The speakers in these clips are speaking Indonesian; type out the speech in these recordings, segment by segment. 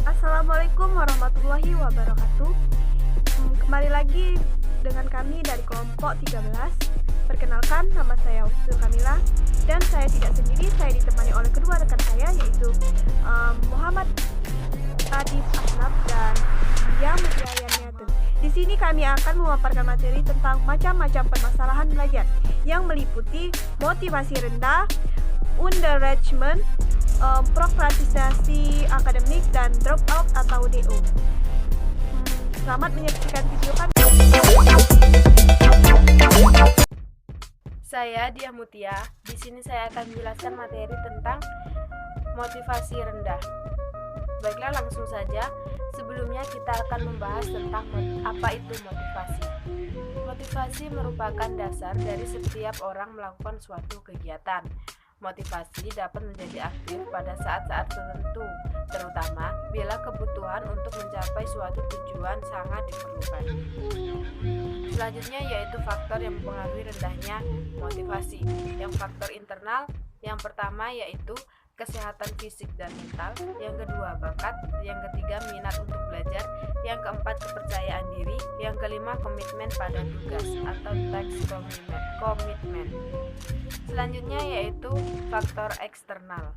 Assalamualaikum warahmatullahi wabarakatuh. Kembali lagi dengan kami dari kelompok 13. Perkenalkan, nama saya Usul Kamila dan saya tidak sendiri, saya ditemani oleh kedua rekan saya yaitu Muhammad Adif Asnaf dan Dia Mutiara. Di sini kami akan memaparkan materi tentang macam-macam permasalahan belajar yang meliputi motivasi rendah, underachievement, prokrastinasi akademik, dan dropout atau DO. Selamat menyaksikan video kami. Saya Dia Mutia. Di sini saya akan menjelaskan materi tentang motivasi rendah. Baiklah, langsung saja. Sebelumnya kita akan membahas tentang apa itu motivasi. Motivasi merupakan dasar dari setiap orang melakukan suatu kegiatan. Motivasi dapat menjadi aktif pada saat-saat tertentu, terutama bila kebutuhan untuk mencapai suatu tujuan sangat diperlukan. Selanjutnya yaitu faktor yang mempengaruhi rendahnya motivasi. Yang faktor internal, yang pertama yaitu kesehatan fisik dan mental, yang kedua bakat, yang ketiga minat untuk belajar, yang keempat kepercayaan diri, yang kelima komitmen pada tugas atau task commitment. Selanjutnya yaitu faktor eksternal.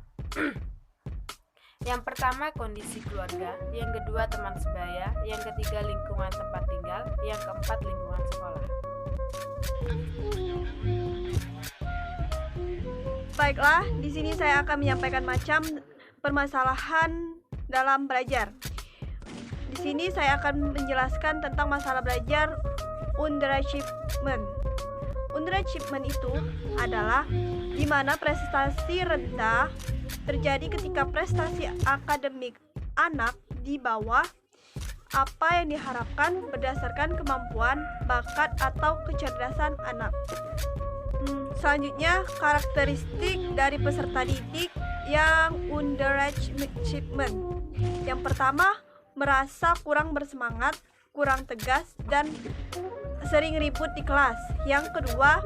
Yang pertama kondisi keluarga, yang kedua teman sebaya, yang ketiga lingkungan tempat tinggal, yang keempat lingkungan sekolah. Baiklah, di sini saya akan menyampaikan macam permasalahan dalam belajar. Di sini saya akan menjelaskan tentang masalah belajar underachievement. Underachievement itu adalah di mana prestasi rendah terjadi ketika prestasi akademik anak di bawah apa yang diharapkan berdasarkan kemampuan, bakat, atau kecerdasan anak. Selanjutnya, karakteristik dari peserta didik yang underachievement. Yang pertama, merasa kurang bersemangat, kurang tegas, dan sering ribut di kelas. Yang kedua,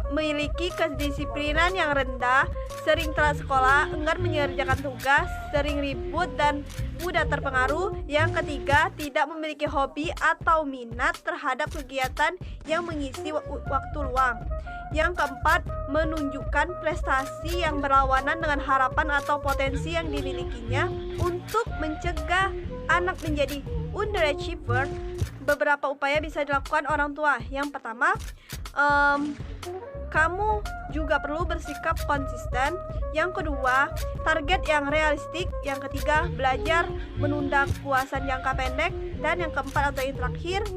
memiliki kedisiplinan yang rendah, sering telat sekolah, enggan mengerjakan tugas, sering ribut, dan mudah terpengaruh. Yang ketiga, tidak memiliki hobi atau minat terhadap kegiatan yang mengisi waktu luang. Yang keempat, menunjukkan prestasi yang berlawanan dengan harapan atau potensi yang dimilikinya. Untuk mencegah anak menjadi underachiever, beberapa upaya bisa dilakukan orang tua. Yang pertama, kamu juga perlu bersikap konsisten. Yang kedua, target yang realistik. Yang ketiga, belajar menunda kepuasan jangka pendek. Dan yang keempat atau yang terakhir,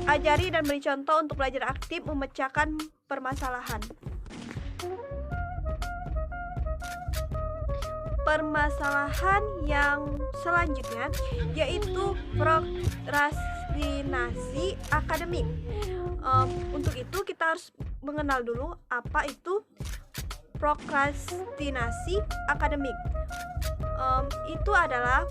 ajari dan beri contoh untuk belajar aktif memecahkan permasalahan. Permasalahan yang selanjutnya yaitu prokrastinasi akademik. Untuk itu kita harus mengenal dulu apa itu prokrastinasi akademik. Itu adalah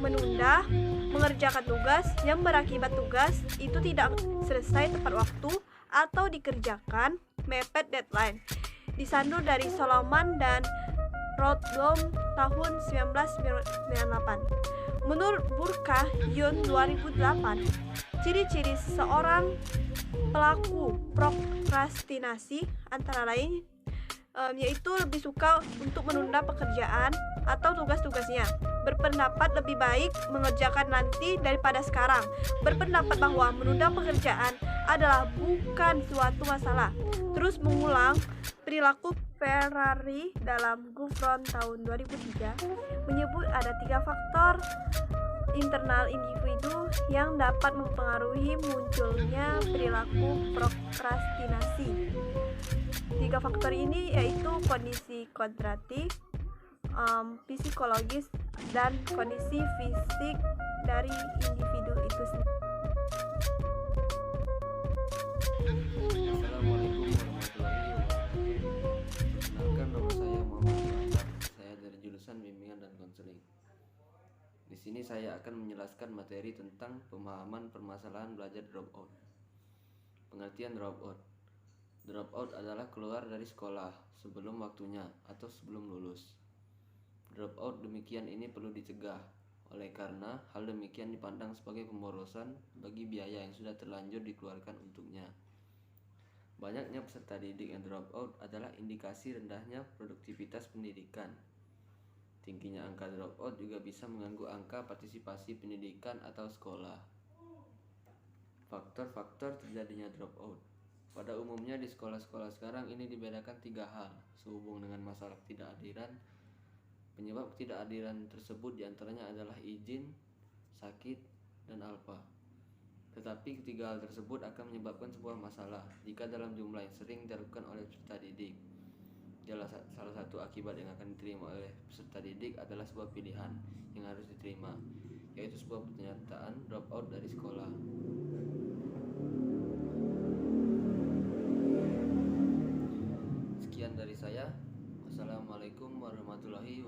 menunda mengerjakan tugas yang berakibat tugas itu tidak selesai tepat waktu atau dikerjakan mepet deadline. Disandur dari Solomon dan Rothbaum tahun 1998. Menurut Burkhardt 2008, ciri-ciri seorang pelaku prokrastinasi antara lain yaitu lebih suka untuk menunda pekerjaan atau tugas-tugasnya, berpendapat lebih baik mengerjakan nanti daripada sekarang, berpendapat bahwa menunda pekerjaan adalah bukan suatu masalah, terus mengulang. Perilaku Ferrari dalam Gufron tahun 2003 menyebut ada 3 faktor internal individu yang dapat mempengaruhi munculnya perilaku prokrastinasi. 3 faktor ini yaitu kondisi kontraktif, psikologis, dan kondisi fisik dari individu itu sendiri. Assalamualaikum warahmatullahi wabarakatuh. Perkenalkan, nama saya Muhammad Asnaf. Saya dari jurusan Bimbingan dan Konseling. Di sini saya akan menjelaskan materi tentang pemahaman permasalahan belajar dropout. Pengertian dropout. Dropout adalah keluar dari sekolah sebelum waktunya atau sebelum lulus. Dropout demikian ini perlu dicegah, oleh karena hal demikian dipandang sebagai pemborosan bagi biaya yang sudah terlanjur dikeluarkan untuknya. Banyaknya peserta didik yang dropout adalah indikasi rendahnya produktivitas pendidikan. Tingginya angka dropout juga bisa mengganggu angka partisipasi pendidikan atau sekolah. Faktor-faktor terjadinya dropout. Pada umumnya di sekolah-sekolah sekarang ini dibedakan 3 hal sehubung dengan masalah ketidakhadiran. Penyebab ketidakhadiran tersebut diantaranya adalah izin, sakit, dan alfa. Tetapi ketiga hal tersebut akan menyebabkan sebuah masalah jika dalam jumlah yang sering dilakukan oleh peserta didik. Salah satu akibat yang akan diterima oleh peserta didik adalah sebuah pilihan yang harus diterima, yaitu sebuah pernyataan dropout dari sekolah. Sekian dari saya. Wassalamualaikum warahmatullahi wabarakatuh.